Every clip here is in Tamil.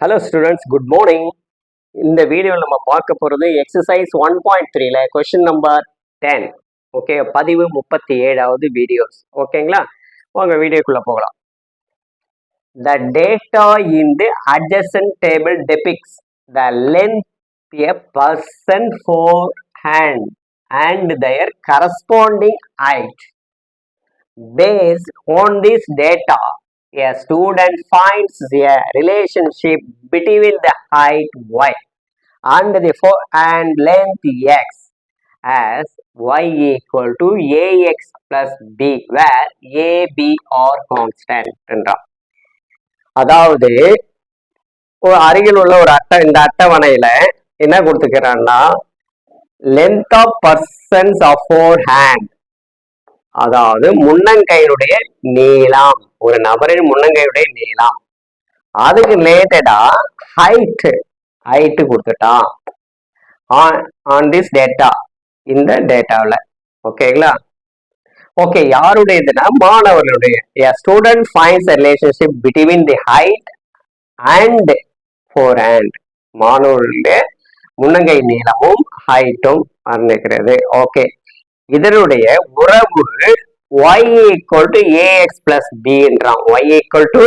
Hello students, good morning. இந்த வீடியோவில் நம்ம பார்க்க போகிறது எக்ஸசைஸ் 1.3ல கொஷின் நம்பர் 10. ஓகே, பதிவு 37வது வீடியோஸ். ஓகேங்களா, வாங்க வீடியோக்குள்ள போகலாம். The data in the adjacent table depicts the length a person forehand and their corresponding height. Based on this data, a student finds a relationship between the height y and the forehand length x as y equal to ax plus b, where a, b are constant. அதாவது ஒரு அருகில் உள்ள ஒரு இந்த அட்டவணையில என்ன கொடுத்துக்கிறான்னா length of persons of forehand, அதாவது முன்னங்கையினுடைய நீளம், ஒரு நபரின் முன்னங்கையுடைய நீளம், அதுக்கு ரிலேட்டடா ஹைட் கொடுத்துட்டான் ஆன் திஸ் டேட்டா, இந்த டேட்டாவில். ஓகேங்களா, ஓகே, யாருடையதுன்னா மாணவர்களுடைய. A student finds a relationship between the height and forehand, மாணவர்களுடைய முன்னங்கை நீளமும் ஹைட்டும் அறிந்திருக்கிறது. ஓகே, இதனுடைய உறவு y equal to ax plus b என்றான். y equal to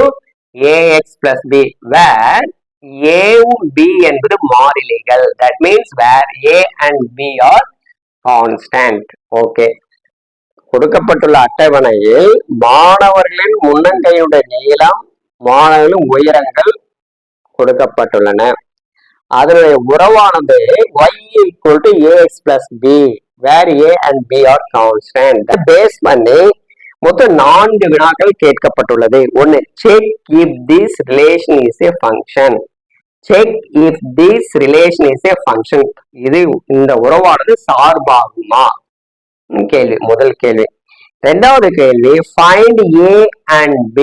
ax plus b, where a b என்பது மாறிலிகள். that means where a and b are constant. Okay, கொடுக்கப்பட்டுள்ள அட்டவணையில் மாணவர்களின் முன்னங்கையுடைய நீளம், மாணவர்களின் உயரங்கள் கொடுக்கப்பட்டுள்ளன. அதனுடைய உறவானது y equal to ax plus b, where a and b are constant. Base பண்ணி மொத்தம் 4 வினாக்கள் கேட்கப்பட்டுள்ளது. ஒன்னு, check if this relation is a function. check if this relation is a function. இது இந்த உறவானது சார்பாகுமா கேள்வி, முதல் கேள்வி. இரண்டாவது கேள்வி, find a and b,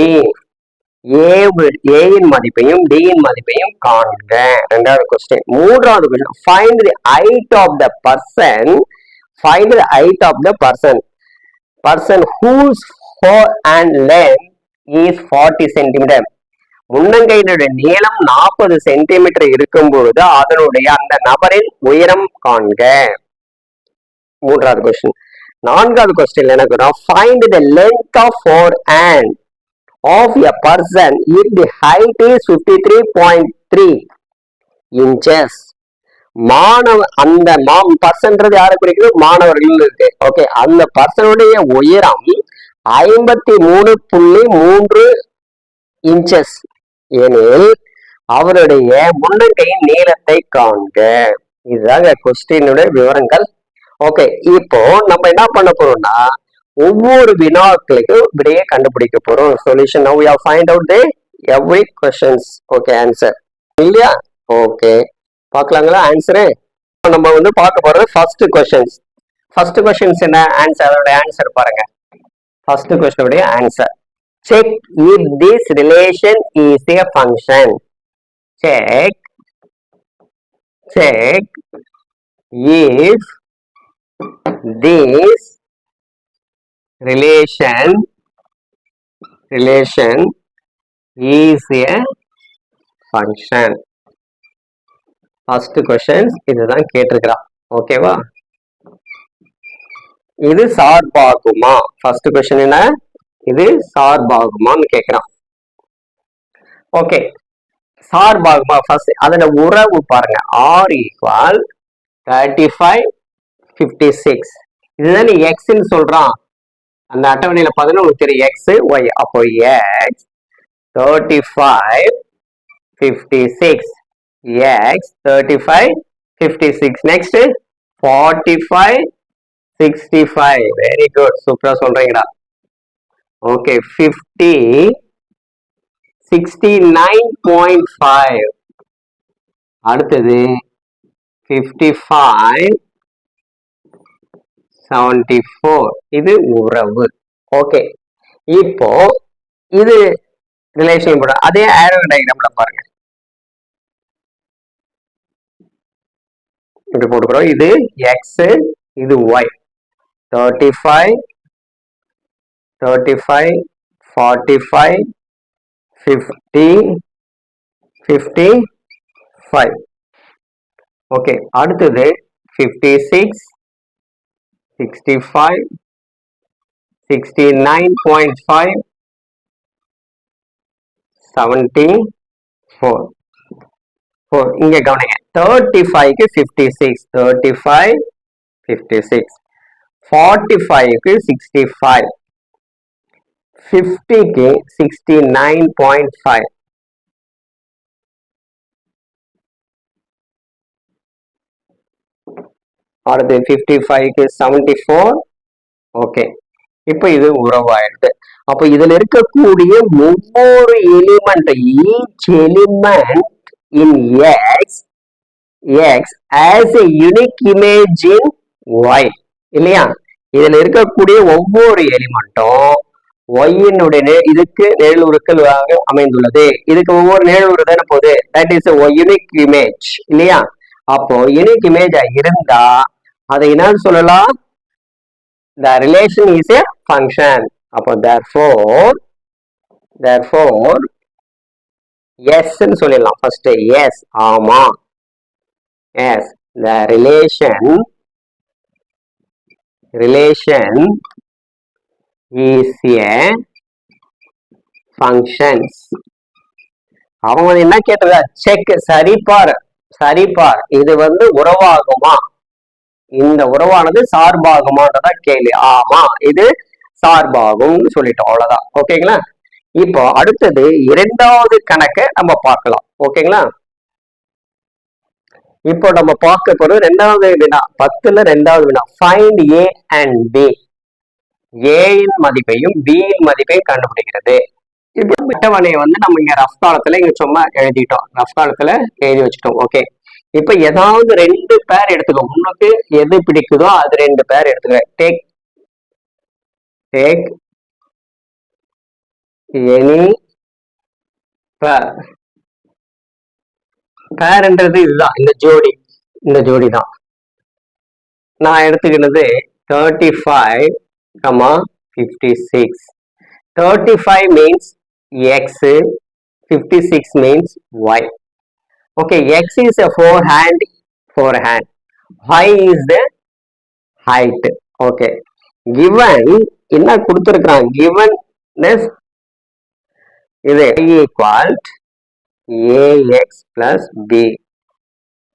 a இன் மதிப்பையும் b இன் மதிப்பையும் காண்க. இரண்டாவது கொஸ்டின். மூன்றாவது question, find the height of the person, find the height of the person whose forehand length is 40 cm. முன்னங்கையினுடைய நீளம் 40 சென்டிமீட்டர் இருக்கும் பொழுது அதனுடைய அந்த நபரின் உயரம் காண்க. மூன்றாவது கொஸ்டின். நான்காவது கொஸ்டின் என்ன, find the length of forehand of a person if the height is 53.3 inches. அந்த பர்சன்றது யாரை குறிக்கிறது, மாணவர்கள் இருக்கு. ஓகே, அந்த பர்சனுடைய உயரம் 53.3 இன்ச்சஸ் எனில் அவருடைய முன்னங்கையின் நீளத்தை காண்க. இதுதாங்க கொஸ்டினுடைய விவரங்கள். ஓகே, இப்போ நம்ம என்ன பண்ண போறோம்னா ஒவ்வொரு வினாக்களுக்கும் விடையை கண்டுபிடிக்க போறோம். Solution. now we have find out the every questions. Okay, answer இல்லையா? ஓகே, பார்க்கலாங்களா ஆன்சரு? நம்ம பார்க்க போறது ஃபர்ஸ்ட் கொஸ்டின்ஸ். ஃபர்ஸ்ட் கொஸ்டின்ஸ் என்ன ஆன்சர், அதோட ஆன்சர் பாருங்க. ஃபர்ஸ்ட் கொஸ்டினுடைய answer, check if this relation is a function. check if this relation is a function. First questions இதுதான் கேட்டிருக்கிறான். ஓகேவா, இது சார்பாகுமா? ஃபர்ஸ்ட் கொஸ்டின் என்ன, இது சார்பாகுமான்னு கேட்கிறான். ஓகே, சார்பாகுமா ஃபர்ஸ்ட் அதோட உறவு பாருங்க. r equal 3556. இதுதான் எக்ஸ்ன்னு சொல்றான். அந்த அட்டவணையில பார்த்தீங்கன்னா உங்களுக்கு தெரியும் எக்ஸ் ஒய். அப்போ X 3556, X 3556. Next 4565. Very good, சூப்பரா சொல்றீங்கடா. ஓகே, 69.5. அடுத்தது 5574. இது உறவு. ஓகே, இப்போ இது ரிலேஷன் போட அதே ஆரோ டயக்ராம்ல பாருங்க. இப்படி போட்டுக்கிறோம். இது எக்ஸ், இது ஒய். 35 45 45 50 55. ஓகே, அடுத்தது 56, 65, 69.5, 74. இங்க கவனிங்க, 35க்கு 56, 35, 56, 45க்கு 65, 50க்கு 69.5, அடுத்து 55க்கு 74. ஓகே, இப்ப இது உறவாயிடுது. அப்ப இதுல இருக்கக்கூடிய ஒவ்வொரு element, each element in x as a unique image in y, இல்லையா? இதுல இருக்கக்கூடிய ஒவ்வொரு எலிமெண்ட்டும் y இதுக்கு நிழலுருக்களாக அமைந்துள்ளது. இதுக்கு ஒவ்வொரு நிழலுரு தானே போகுது, that is a unique image, இல்லையா? அப்போ யூனிக் இமேஜ் இருந்தா அதை என்னன்னு சொல்லலாம்? the relation is a function. அப்போ therefore yes ன்னு சொல்லிடலாம். ஃபர்ஸ்ட் yes, ஆமா, yes, the relation is a functions. அவங்க என்ன கேட்டதா? செக், சரிபார், இது உறவாகுமா, இந்த உறவானது சார்பாகுமான்றதா கேள்வி. ஆமா, இது சார்பாகும் சொல்லிட்டோம், அவ்வளவுதான். ஓகேங்களா? இப்போ அடுத்தது இரண்டாவது கணக்கை நம்ம பார்க்கலாம். ஓகேங்களா? இப்போ நம்ம பார்க்க போறது ரெண்டாவது வினா, 10ல ரெண்டாவது வினா. Find A and B. ஏயின் மதிப்பையும் பியின் மதிப்பையும் கண்டுபிடிக்கிறது. இப்போ அட்டவணையை நம்ம இங்க ரஃப் காலத்துல இங்க சும்மா எழுதிட்டோம், ரஃப் காலத்துல எழுதி வச்சுட்டோம். ஓகே, இப்ப ஏதாவது ரெண்டு பேர் எடுத்துக்கோ, உனக்கு எது பிடிக்குதோ அது ரெண்டு பேர் எடுத்துக்க. டேக் எனி பேர். பேர்ன்றது இதுதான், இந்த ஜோடி தான். நான் எடுத்துக்கினது 35, 56. 35 means x, 56 means y. Okay, x is a forehand, y is the height. Okay, given என்ன கொடுத்திருக்கான்? given this இது y equal ax plus b.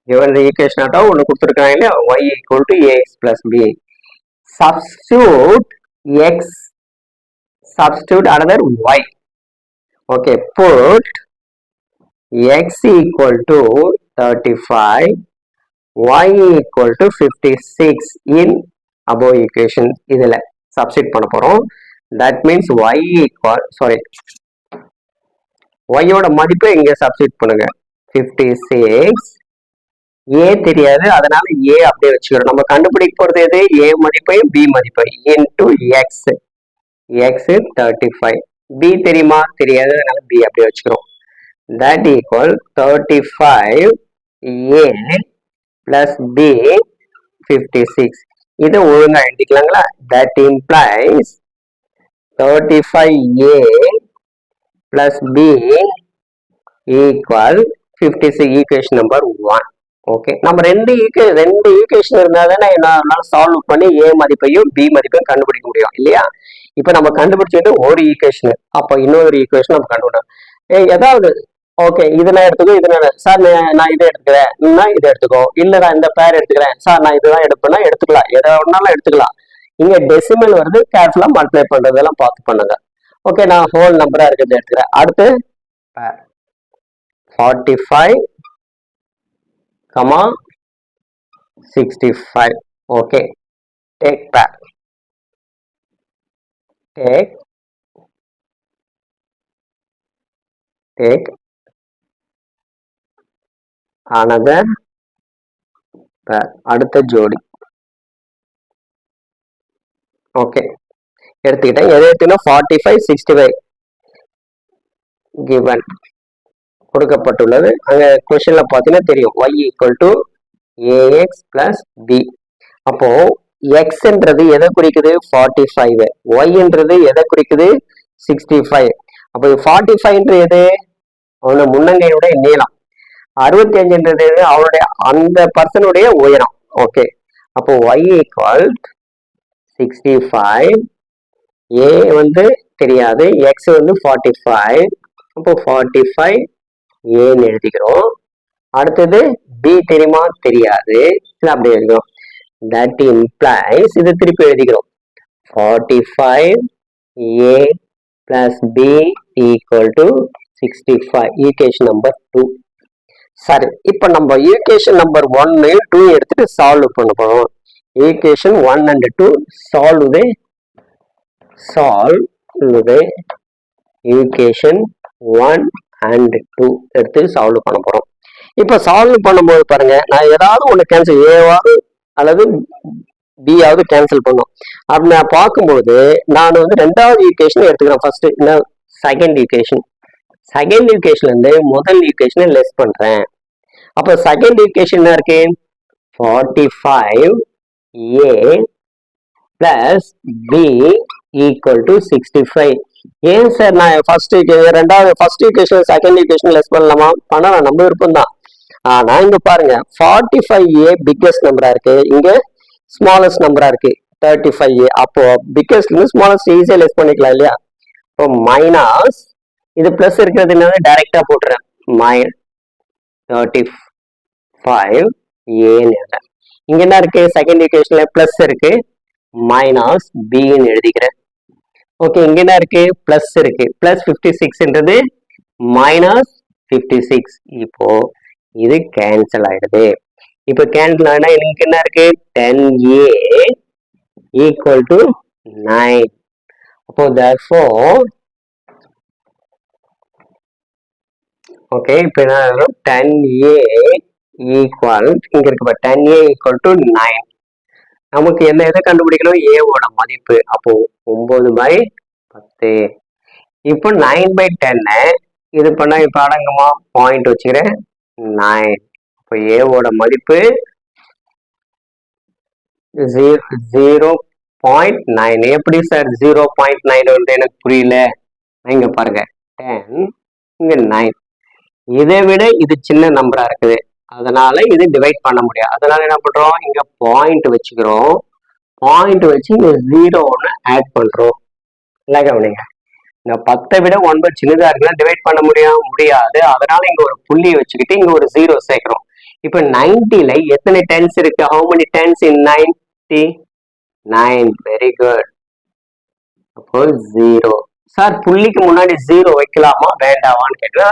given the equation auto ஒன்று கொடுத்திருக்காங்க இல்லையா, y equal to ax plus b. substitute x, substitute another y. Okay, put x equal to 35, y equal to 56 in above equation. இதுல substitute பண்ண போறோம். that means y equal, y ஓட மதிப்பை இங்க substitute பண்ணுங்க. 56, a தெரியாது, அதனால a அப்படியே வச்சுக்கிறோம். நம்ம கண்டுபிடிக்க போறது எது? a மதிப்பையும் b மதிப்பையும் into x 35, b தெரியுமா? தெரியாது, அதனால b அப்படியே வச்சுக்கிறோம். that equal 35 a plus b 56. இதை ஒழுங்கா எழுதிக்கலாங்களா? that implies 35a plus b equal 56, equation number 1. Okay, நம்ம ரெண்டு ஈக்குவேஷன் இருந்தா தானே என்னால சால்வ் பண்ணி a மதிப்பையும் b மதிப்பையும் கண்டுபிடிக்க முடியும், இல்லையா? இப்ப நம்ம கண்டுபிடிச்சது ஒரு ஈக்குவேஷன், அப்ப இன்னொரு ஈக்குவேஷன் நம்ம கண்டுபிடிச்சோம். ஏதாவது ஓகே, இது நான் எடுத்துக்கோ, இது சார் நான் இதை எடுத்துக்கிறேன், இதை எடுத்துக்கோ, இல்ல நான் இந்த பேர் எடுத்துக்கிறேன் சார், நான் இதுதான் எடுப்பேன்னா எடுத்துக்கலாம், எதை ஒன்னாலும் எடுத்துக்கலாம். இங்க டெசிமல் வருது, கேர்ஃபுல்லா மல்டிப்ளை பண்றதெல்லாம் பார்த்து பண்ணுங்க. ஓகே, நான் ஹோல் நம்பரா இருக்கிறது எடுத்துக்கிறேன். அடுத்து 45, 65. ஓகே, டேக் பேர், take another pair, அடுத்த ஜோடி. ஓகே, எடுத்துக்கிட்டேன். எது எடுத்துக்கணும்? 45, 65 given கொடுக்கப்பட்டுள்ளது. அங்க கொஸ்டின்ல பாத்தீங்கன்னா தெரியும், y equal to ax plus b. அப்போ xன்றது எதை குறிக்குது? 45. yன்றது எதை குறிக்குது? 65. அப்போ 45 எது? அவனோட முன்னங்கையுடைய நீளம். 65ன்றது அவனுடைய அந்த பர்சனுடைய உயரம். ஓகே, அப்போ y ஈக்குவல் 65, a வந்து தெரியாது, x வந்து 45, அப்போ 45 ஏன்னு எழுதிக்கிறோம். அடுத்தது b தெரியுமா? தெரியாது, அப்படி எழுதிக்கிறோம். that implies இது திருப்பி எழுதிக்கிறோம். 45 a plus b equal to 65, equation number 2. சரி, இப்ப நம்ம ஈக்குவேஷன் நம்பர் 1 2 எடுத்துட்டு சால்வ் பண்ண போறோம். Equation 1 and 2 solve the equation 1 and 2 எடுத்து சால்வ் பண்ண போறோம். இப்ப சால்வ் பண்ணும்போது பாருங்க, நான் ஏதாவது ஒண்ணு கேன்சல், ஏவாவது அல்லது பியாவது கேன்சல் பண்ணும். அப்படி நான் பார்க்கும்போது நான் வந்து ரெண்டாவது ஈக்குவேஷன் எடுத்துக்கிறேன். ஃபர்ஸ்ட் என்ன, செகண்ட் ஈக்குவேஷன். செகண்ட் ஈக்குவேஷன்ல இருந்து முதல் ஈக்குவேஷனை லெஸ் பண்றேன். அப்ப செகண்ட் ஈக்குவேஷன் என்ன இருக்கு? 45 a plus b equal to 65. ஏன் சார் நான் first equation second equation less பண்ணலாமா? பண்ணலாம், நம்ம விருப்பம் தான். ஆனா இங்க பாருங்க, 45a பிக்கஸ்ட் நம்பரா இருக்கு, இங்க ஸ்மாலஸ்ட் நம்பரா இருக்கு 35a. அப்போ பிக்கஸ்ட்ல இருந்து ஸ்மாலஸ்ட் ஈஸியா லெஸ் பண்ணிக்கலாம் இல்லையா? இப்போ மைனஸ் இது பிளஸ் இருக்கிறது என்ன, டைரக்டா போட்டுறேன். 35 ஏன்னு எழுதுறேன். இங்க என்ன இருக்கு? செகண்ட் ஈக்குவேஷன்ல பிளஸ் இருக்கு, மைனஸ் பின்னு எழுதிக்கிறேன். ஓகே, இங்க என்ன இருக்கு? பிளஸ் இருக்கு, பிளஸ் 56ன்றது மைனஸ் 56. இப்போ இது கேன்சல் ஆயிடுது. இப்போ கேன்சல் ஆனா எனக்கு என்ன இருக்கு? 10a equal to 9. அப்போ therefore ஓகே, இப்போ என்ன 10a ஈக்குவல், இங்க இருக்கு 10a ஈக்குவல் டு 9. நமக்கு என்ன எதை கண்டுபிடிக்கணும்? ஏவோட மதிப்பு. அப்போ 9/10. இப்போ 9/10 இது பண்ணா இப்ப அடங்குமா? பாயிண்ட் வச்சுக்கிறேன் 9. இப்போ ஏவோட மதிப்பு 0.9. எப்படி சார் 0.9 வந்து எனக்கு புரியல. இங்க பாருங்க 10, இங்க 9. இதை விட இது சின்ன நம்பரா இருக்குது, அதனால இது டிவைட் பண்ண முடியாது. அதனால என்ன பண்றோம்? இங்க பாயிண்ட் வச்சுக்கிறோம். பாயிண்ட் வச்சு இங்க 0 ஒன்று ஆட் பண்றோம். இல்லை கவனிங்க, இந்த 10 விட 9 சின்னதா இருக்குன்னா டிவைட் பண்ண முடியாது. அதனால இங்க ஒரு புள்ளி வச்சுக்கிட்டு இங்க ஒரு 0 சேர்க்கிறோம். இப்ப 90ல எத்தனை டென்ஸ் இருக்கு? How many tense in 90? 9. Very good. அப்போ 0. சார் புள்ளிக்கு முன்னாடி 0 வைக்கலாமா வேண்டாமான்னு கேட்டா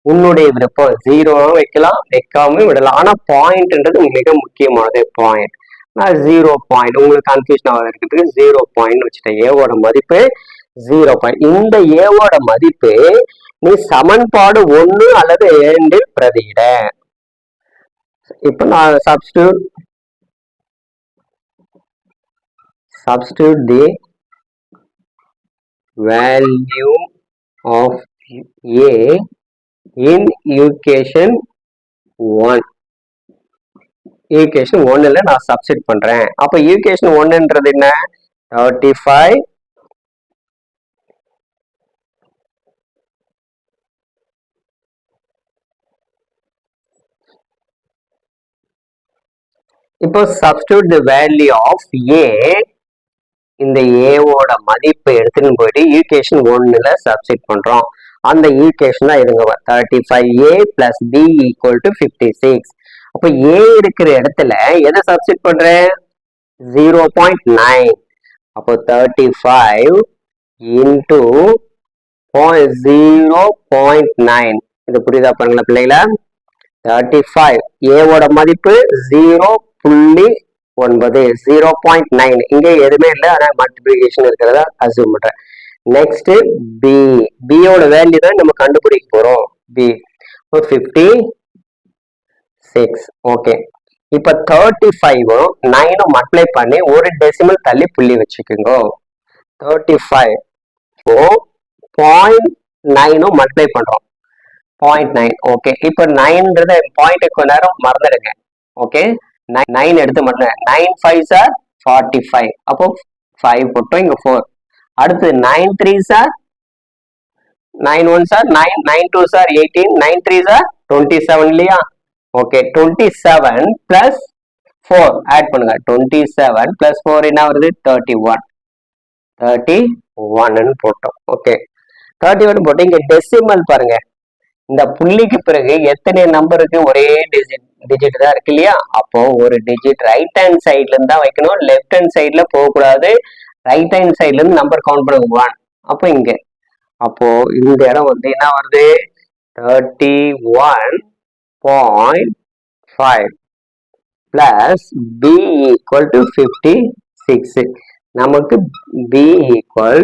உன்னுடைய விருப்பம். 0 வைக்கலாம், வைக்காம விடலாம். ஆனா பாயிண்ட்ன்றது மிக முக்கியமானது. பாயிண்ட் நான் 0 பாயிண்ட், உங்களுக்கு கன்ஃபியூஷன் ஆக இருக்கிறதுக்கு 0 பாயிண்ட் வச்சுட்டேன். ஏவோட மதிப்பு 0 பாயிண்ட். இந்த ஏவோட மதிப்பு நீ சமன்பாடு 1 அல்லது 2 பிரதியிட. இப்ப நான் substitute the value of a in equation 1. equation 1ல நான் சப்ஸ்டிட் பண்றேன். அப்ப equation 1ன்றது என்ன? 35 இப்போ substitute the value of a, இந்த ஏவோட மதிப்பை எடுத்துன்னு போயிட்டு ஈக்குவேஷன் 1ல சப்ஸ்டிட் பண்றோம். அந்த ஈக்குவேஷன் தான் இதுங்க 35a plus b equal to 56. அப்ப a இருக்கிற இடத்துல எதை சப்ஸ்டிட் பண்றேன்? 0.9. அப்போ 35 into 0.9. இது புரியுதா பாருங்களா பிள்ளைங்களா? 35 ஏவோட மதிப்பு 0.9, 0.9. இங்க எதுவுமே இல்லை, ஆனா மல்டிபிளிகேஷன் இருக்கிறதா அசியூம் பண்றேன். நெக்ஸ்ட் பி, பியோட வேல்யூ தான் நம்ம கண்டுபிடிக்க போறோம். பி 56. ஓகே, இப்ப 35ம் 9ம் மல்டிப்ளை பண்ணி ஒரு டெசிமல் தள்ளி புள்ளி வச்சுக்கோங்க. 35 0.9ம் மல்டிப்ளை பண்றோம் 0.9. ஓகே, இப்ப 9ன்றத பாயிண்ட் கொஞ்ச நேரம் மறந்துடுங்க. ஓகே, 9 எடுத்து மட்டும் 9 5s are 45. அப்போ 5 போட்டோம், இங்க 4. அடுத்து 9 3s are 9 ones are 9, 9 twos are 18, 9 threes are 27 இல்லையா? ஓகே 27 plus 4 ஆட் பண்ணுங்க. 27 plus 4 என்ன வருது? 31. 31 போட்டோம். ஓகே 31 போட்டு இங்க டெசிமல் பாருங்க. இந்த புள்ளிக்கு பிறகு எத்தனை நம்பருக்கு ஒரே டிஜிட் தான் இருக்கு இல்லையா? அப்போ ஒரு டிஜிட் ரைட் ஹேண்ட் சைட்ல இருந்து தான் வைக்கணும், லெஃப்ட் ஹேண்ட் சைட்ல போகக்கூடாது. ரைட் ஹேண்ட் சைட்ல இருந்து நம்பர் கவுண்ட் பண்ணுங்க 1. அப்போ இங்க அப்போ இந்த இடம் வந்து என்ன வருது? 31.5 plus b equal to 56. நமக்கு b equal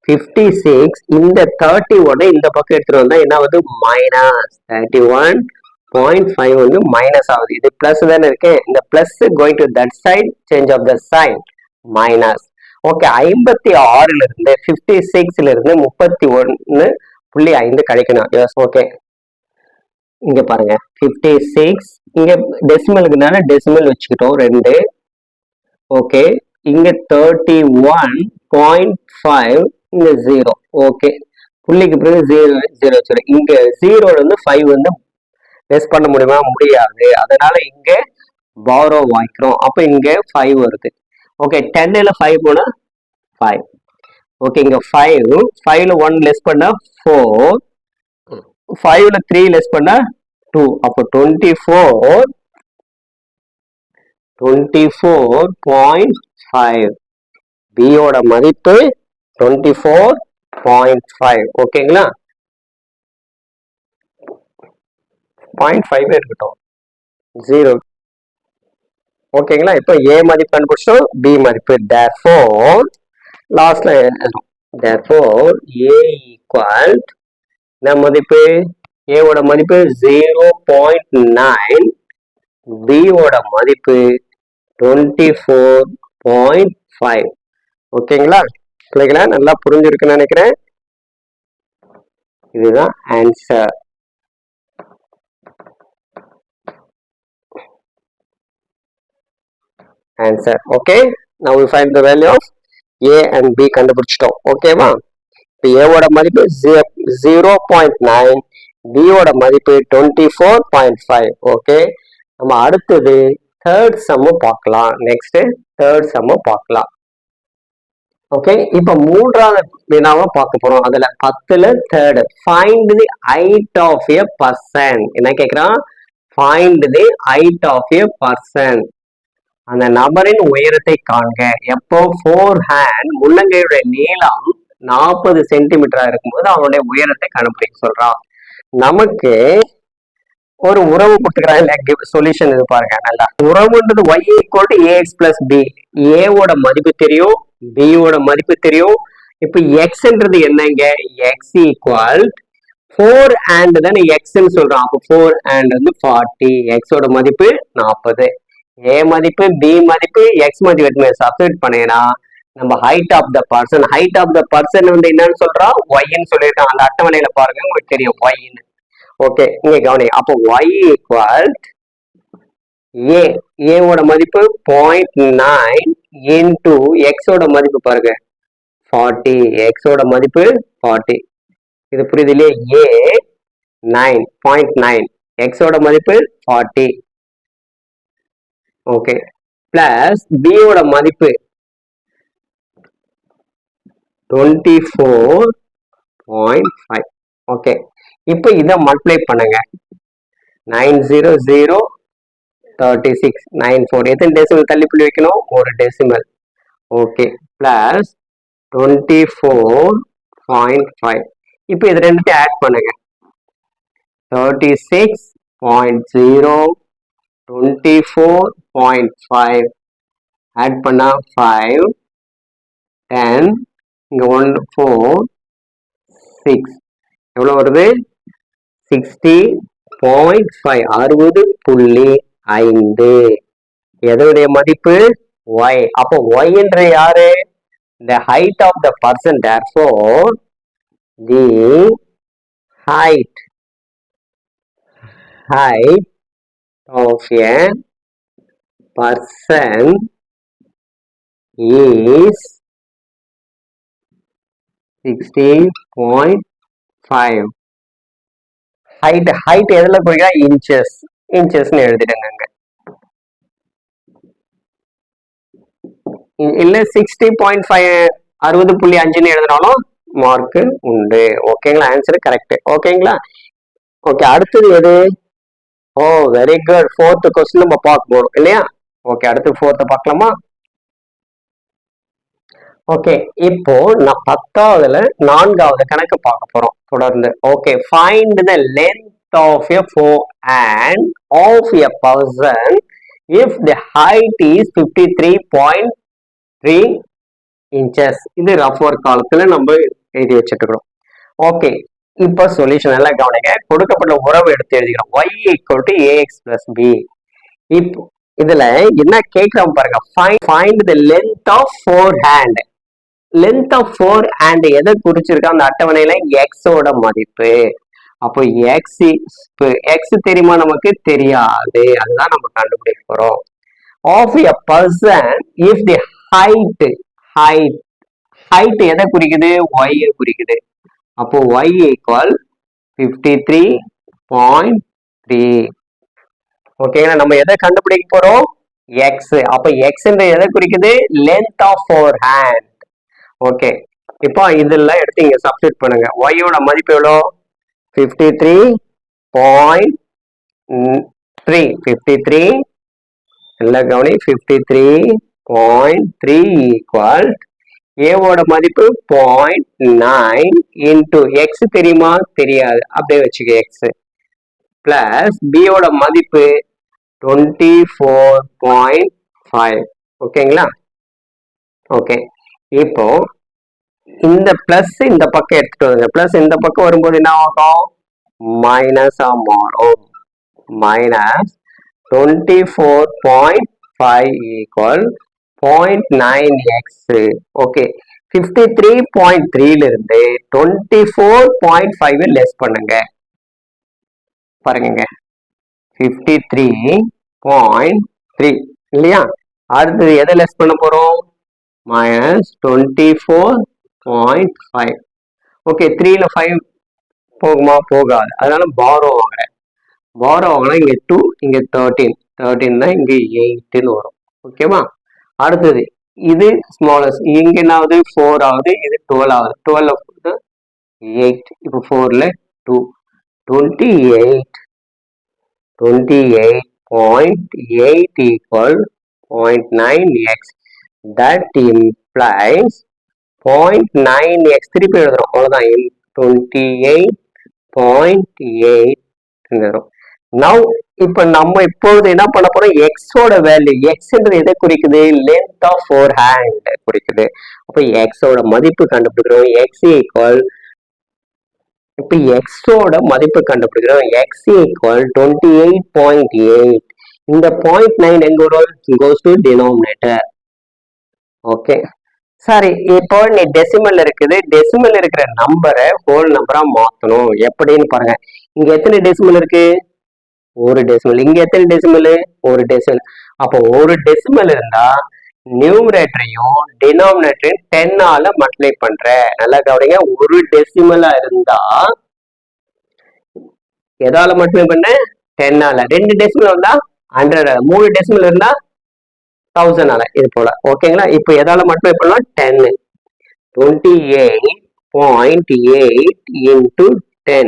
56. இந்த 30 இந்த பக்கம் எடுத்துட்டு வந்தா என்ன ஆகுது? மைனஸ் 31.5 வந்து மைனஸ் ஆகுது. இது பிளஸ் தானே இருக்கு. இந்த plus going to that side, change of the sign, minus. Okay 56ல இருந்து 56ல இருந்து 31.5 கழிக்கணும். ஓகே இங்க பாருங்க 56 இங்க டெசிமலுக்குனால டெசிமல் வச்சுக்கிட்டோம் 2. ஓகே இங்க 31.5 இங்க 0. ஓகே புள்ளிக்கு பிறகு 0 வச்சிடும். இங்க 0ல இருந்து 5 வந்து லெஸ் பண்ண முடியுமா? முடியாது. அதனால இங்க பாரோ வாங்கிக்கிறோம். அப்ப இங்க 5 வருது. ஓகே 10ல 5 போனா 5. ஓகே இங்க 5, 5ல 1 லெஸ் பண்ணா 4, 5ல 3 லெஸ் பண்ணா 2. அப்போ 24.5 b யோட மதிப்பு 24.5. ஓகேங்களா? 0.5 இருக்கட்டும் 0. ஓகேங்களா? இப்போ a மதிப்பு கண்டுபிடிச்சோம், b மதிப்பு. therefore லாஸ்ட்ல therefore a equal என்ன மதிப்பு? a ஓட மதிப்பு 0.9, b ஓட மதிப்பு 24.5. ஓகேங்களா? பிள்ளைகளா நல்லா புரிஞ்சிருக்குன்னு நினைக்கிறேன். இதுதான் answer. Okay now we find the value of a and b கண்டுபிடிச்சிட்டோம். ஓகேவா? இப்போ a ஓட மதிப்பு 0.9, b ஓட மதிப்பு 24.5. ஓகே நம்ம அடுத்தது தேர்ட் சம் பார்க்கலாம். நெக்ஸ்ட் தேர்ட் சம் பார்க்கலாம். ஓகே இப்போ மூன்றாவது வினாவை பார்க்க போறோம். அதுல 10ல third, find the height of a person. என்ன கேக்குறான்? Find the height of a person. அந்த நபரின் உயரத்தை காண்க. எப்போ 4 ஹேண்ட் முள்ளங்கையுடைய நீளம் 40 சென்டிமீட்டரா இருக்கும்போது அவனுடைய உயரத்தை கண்டுபிடிக்க சொல்றான். நமக்கு ஒரு உறவு கொடுத்துக்கிறாங்க. சொல்யூஷன் இது பாருங்க. நல்லா உறவுன்றது y equal to ax plus b. a ஓட மதிப்பு தெரியும், b ஓட மதிப்பு தெரியும். இப்ப xன்றது என்னங்க? x equal 4 and தானே x ன்னு சொல்றோம். அப்போ 4 and வந்து 40. x ஓட மதிப்பு 40. a மதிப்பு, b மதிப்பு, x மதிப்பு சப்ஸ்டிட்யூட் பண்ணீங்கன்னா நம்ம height of the person, height of the person வந்து என்னன்னு சொல்றோம்? y-ன்னு சொல்லிட்டோம். அந்த அட்டவணையில பாருங்க, உங்களுக்கு தெரியும் y-ன்னு. ஓகே இங்க கவனி. அப்போ y equal a, a ஓட மதிப்பு 0.9 into x ஓட மதிப்பு பாருங்க 40, x ஓட மதிப்பு 40. இது புரியுது இல்லையா? a 9.9, x ஓட மதிப்பு 40. ஓகே பிளஸ் b ஓட மதிப்பு 24.5. ஓகே இப்போ இதை மல்டிப்ளை பண்ணுங்க. 90036 94. எத்தனை டெசிமல் தள்ளி புள்ளி வைக்கணும்? ஒரு டெசிமல். Okay plus 24.5. இப்போ இது ரெண்டுத்தையும் ஆட் பண்ணுங்க. 36.0 24.5 ஆட் பண்ணா 5 10 இங்க 1 4 6 எவ்வளவு வருது? 60.5 60.5. எதனுடைய மதிப்பு? y. அப்போ y என்ற யாரு? the height of the person. therefore the height of a person is 60.5 5. height எதுல குறிக்கிறா? inchesன்னு எழுதிடுங்க. இல்ல 60.5 60.5ன்னு எழுதினாலும் மார்க் உண்டு. ஓகேங்களா? Answer correct. ஓகேங்களா? ஓகே, அடுத்தது எது? ஓ வெரி குட். 4th கொஸ்டின் நம்ம பார்க்க போறோம் இல்லையா? ஓகே, அடுத்து 4th பார்க்கலாமா? ஓகே, இப்போ நான் 10வதுல 4வது கணக்கு பார்க்க போறோம் தொடர்ந்து. Okay, find the length of a forehand of a person if the height is 53.3 inches. இது ரஃப் ஒர்க் காலத்துல நம்ம எழுதி வச்சுட்டு இருக்கிறோம். ஓகே, இப்ப சொல்யூஷன் எல்லாம் கவனிங்க. கொடுக்கப்பட்ட உறவு எடுத்து எழுதிக்கிறோம். y = ax + b. இப்போ இதுல என்ன கேட்கிறோம் பாருங்க. Find the length of forehand. Length of forehand எதை குறிச்சிருக்கா? அந்த அட்டவணையில எக்ஸோட மதிப்பு. அப்போ எக்ஸ் தெரியுமா? நமக்கு தெரியாது. அதுதான் நம்ம கண்டுபிடிக்க போறோம். Of a person if the height எதை குறிக்குது? y குறிக்குது. அப்போ y = 53.3. ஓகேங்களா? நம்ம எதை கண்டுபிடிக்க போறோம்? எக்ஸ். அப்ப எக்ஸ் எதை குறிக்குது? Length of forehand. Okay, இப்போ இதெல்லாம் எடுத்து இங்க சப்ஸ்டிட் பண்ணுங்க. y யோட மதிப்பு எவ்வளோ? 53.3. 53 எல்லாம் கவனி. 53.3 ஈக்குவல் ஏவோட மதிப்பு 0.9 இன்டு எக்ஸ் தெரியுமா? தெரியாது. அப்படியே வச்சுக்க எக்ஸ் பிளஸ் பியோட மதிப்பு 24.5. ஓகேங்களா? ஓகே, இப்போ இந்த பிளஸ் இந்த பக்கம் எடுத்துட்டு வருங்க. பிளஸ் இந்த பக்கம் வரும்போது என்ன ஆகும்? மைனஸா மாறும். Minus 24.5 equal 0.9x. ஓகே, 53.3ல இருந்து 24.5 லெஸ் பண்ணுங்க. பாருங்க 53.3 இல்லையா? அடுத்தது எதை லெஸ் பண்ண போறோம்? மைனஸ் 24.5. ஓகே, 3ல 5 போகுமா? போகாது. அதனால பாரோ வாங்குறேன். பாரோ வாங்கினா இங்க 2, இங்க 13 தான் இங்க 8ன்னு வரும். ஓகேவா? அடுத்தது இது ஸ்மாலஸ்ட். இங்க என்ன ஆகுது? 4 ஆகுது. இது 12 ஆகுது. 12 8. இப்போ 4ல 2. 28.8 equal 0.9x. That implies 0.9x. திருப்பி எழுதுறோம். அவ்வளவுதான். 28.8 வரும். Now இப்ப நம்ம இப்பொழுது என்ன பண்ண போறோம்? எக்ஸோட வேல்யூ. எக்ஸ்ன்றது எதை குறிக்குது? லென்த் ஆஃப் ஃபோர் ஹேண்ட் குறிக்குது. அப்ப எக்ஸோட மதிப்பு கண்டுபிடிக்கிறோம். எக்ஸ் ஈக்குவல், இப்ப எக்ஸோட மதிப்பு கண்டுபிடிக்கிறோம். X equal 28.8. இந்த 0.9 எங்க வரும்? goes to denominator. ஓகே, சரி. இப்போ நீ டெசிமல் இருக்குது. டெசிமல் இருக்கிற நம்பரை ஹோல் நம்பரா மாத்தணும். எப்படின்னு பாருங்க. இங்க எத்தனை டெசிமல் இருக்கு? ஒரு டெசிமல். இங்க எத்தனை டெசிமல்? ஒரு டெசிமல். அப்போ ஒரு டெசிமல் இருந்தா நியூமரேட்டரையும் டினாமினேட்டரையும் 10ஆல மல்டிப்ளை பண்ற. நல்லா கவனிங்க. ஒரு டெசிமலா இருந்தா எதால மல்டிப்ளை பண்ண? 10ஆல. 2 டெசிமல் வந்தா 100. 3 டெசிமல் இருந்தா 1000ஆல. இது போல. ஓகேங்களா? இப்போ எதால மல்டிப்ளை பண்ணலாம்? 10. 28.8 into 10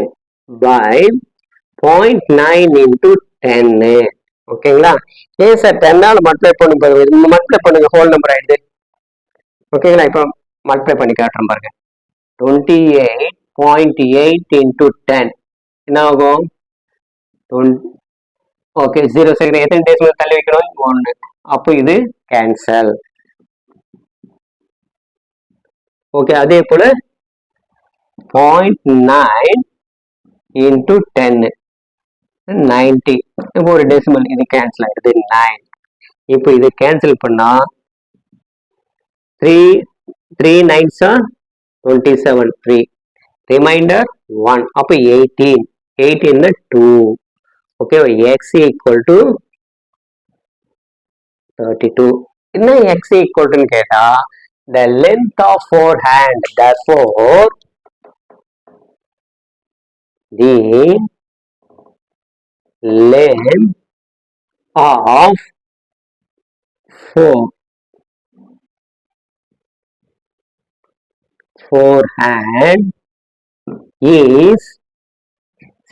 by 0.9 into 10. ஓகேங்களா? ஏன் சார் 10ஆல மல்டிப்ளை பண்ணுங்க. மல்டிப்ளை பண்ணுங்க, ஹோல் நம்பர் ஆயிடுது. ஓகேங்களா? இப்போ மல்டிப்ளை பண்ணி காட்டுறேன் பாருங்க. 28.8 into 10 என்ன ஆகும்? Okay, 0 second. எத்தனை டெசிமல் தள்ளி வைக்கணும்? 1. அப்போ இது கேன்சல். ஓகே, அதே போல 0.9 into 10 90. இப்போ ஒரு டெசிமல் இது கேன்சல் ஆயிடுது. 9. இப்போ இது கேன்சல் பண்ணா 3 9s 27. 3 ரிமைண்டர் 1. அப்போ 18. 18 2. Okay, x equal to 32. என்ன x equal to கேட்டா the length of forehand. Therefore the length of forehand is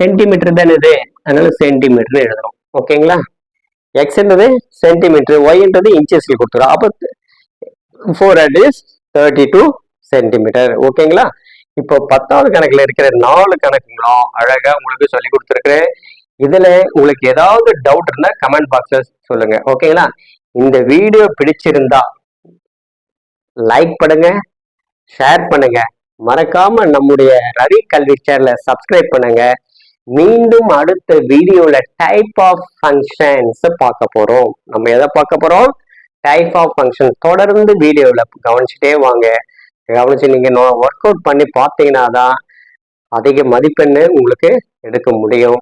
centimetre தானே இது, அதனால சென்டிமீட்டர் எழுதுறோம். ஓகேங்களா? எக்ஸ் என்றது சென்டிமீட்டர், ஒய் என்றது இன்ச்சஸ்ல கொடுத்துரும். அப்போ 400 இஸ் 32 சென்டிமீட்டர். ஓகேங்களா? இப்போ 10வது கணக்குல இருக்கிற 4 கணக்குங்களும் அழகா உங்களுக்கு சொல்லி கொடுத்துருக்கிறேன். இதுல உங்களுக்கு ஏதாவது டவுட் இருந்தா கமெண்ட் பாக்ஸ்ல சொல்லுங்க. ஓகேங்களா? இந்த வீடியோ பிடிச்சிருந்தா லைக் பண்ணுங்க, ஷேர் பண்ணுங்க, மறக்காம நம்முடைய ரவி கல்வி சேனலை சப்ஸ்கிரைப் பண்ணுங்க. மீண்டும் அடுத்த வீடியோல டைப் ஆஃப் ஃபங்க்ஷன்ஸ் பார்க்க போறோம். நம்ம எதை பார்க்க போறோம்? Type of function. தொடர்ந்து வீடியோல கவனிச்சுட்டே வாங்க. கவனிச்சு நீங்க ஒர்க் அவுட் பண்ணி பார்த்தீங்கன்னா தான் அதிக மதிப்பெண்ணு உங்களுக்கு எடுக்க முடியும்.